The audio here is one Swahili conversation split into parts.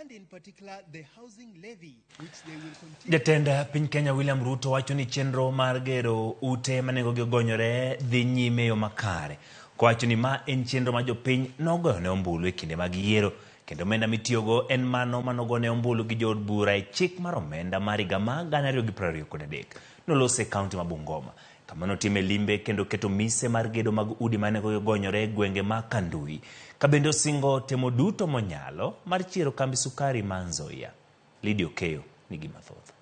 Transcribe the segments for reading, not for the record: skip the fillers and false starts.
and in particular the housing levy, which they will continue. Jatenda piny Kenya William Ruto wacho ni chenro mar gero ute manengogi ogonyore dhi nyime yo makare. Kwacho ni ma en chenro ma jopiny nogoyone ombulu e kinde mag yiero, kendo omenda mitiyogo en mano manogone ombulu gi jood bura e chik mar omenda mar higa ma 2023 nolose e kaunti ma Bungoma. Kama notime limbe kendo keto mise mar gedo mag udi manengogi ogonyore e gwenge ma Kandui. Kabende osingo temo duto monyalo mar chiero kambi sukari ma Nzoia. Lydia Okeyo nigi mathoth.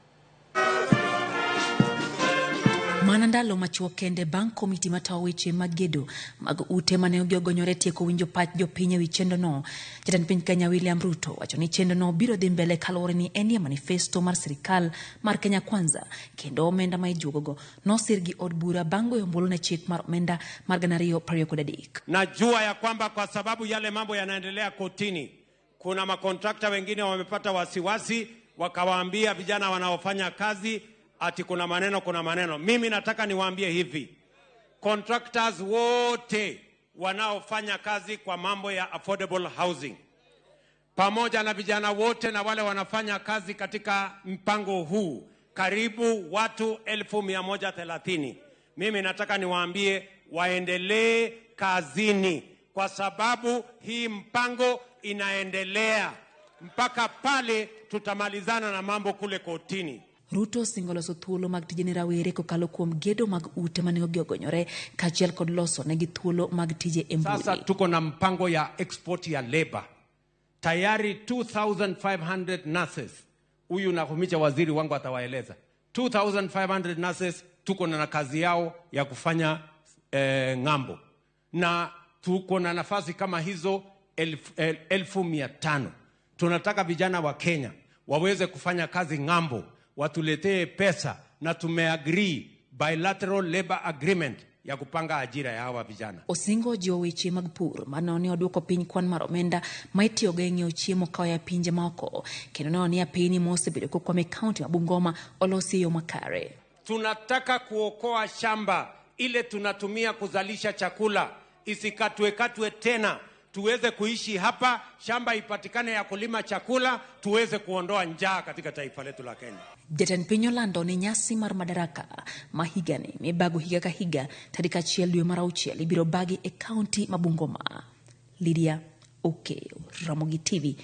Manandalo machuok kende bang' komiti matayo weche mag gedo mag ute mane ogonyore tieko winjo pach jopiny ewi chendo no. Jatend piny Kenya William Ruto wacho ni chendo no biro dhi mbele kaluwore ni en manifesto mar sirikal mar Kenya Kwanza, kendo omenda ma ijuogogo nosir gi od bura bang' goyo ombulu ne chik mar omenda mar 2023. Najua ya kwamba kwa sababu yale mambo yanaendelea kotini, kuna makontrakta wengine wamepata wasiwasi, wakawaambia vijana wanaofanya kazi ati kuna maneno. Mimi nataka niwaambie hivi, contractors wote wanaofanya kazi kwa mambo ya affordable housing, pamoja na vijana wote na wale wanafanya kazi katika mpango huu, karibu watu 1130. Mimi nataka niwaambie waendelee kazini, kwa sababu hii mpango inaendelea mpaka pale tutamalizana na mambo kule kotini. Ruto singoloso thuolo mag tije rawere kokalo kuom gedo mag ute mane ogonyore kaachiel kod loso negi thuolo mag tije e mbui. Sasa tuko na mpango ya export ya labor. Tayari 2,500 nurses. Huyu nakumicha waziri wangu atawaeleza. 2,500 nurses tuko na kazi yao ya kufanya ngambo. Na tuko na nafasi kama hizo 1,500. Tunataka vijana wa Kenya waweze kufanya kazi ngambo, watuletee pesa, na tumeagree bilateral labor agreement ya kupanga ajira ya hawa vijana. Osingo jiwo weche mag pur manone oduoko piny kwan mar omenda ma itiyogo e ng'iewo chiemo kaya pinje maoko, kendo none ya piny mosebedo kokwame kaunti ma Bungoma olosi yo makare. Tunataka kuokoa shamba ile tunatumia kuzalisha chakula isikatwe tena, tuweze kuishi hapa, shamba ipatikane ya kulima chakula, tuweze kuondoa njaa katika taifa letu la Kenya. Jatend piny olando ni nyasi mar madaraka ma higani mibago higa ka higa tarik 1 dwe mar 6 ibiro bagi e kaunti ma Bungoma. Lydia Okeyo, Ramogi TV.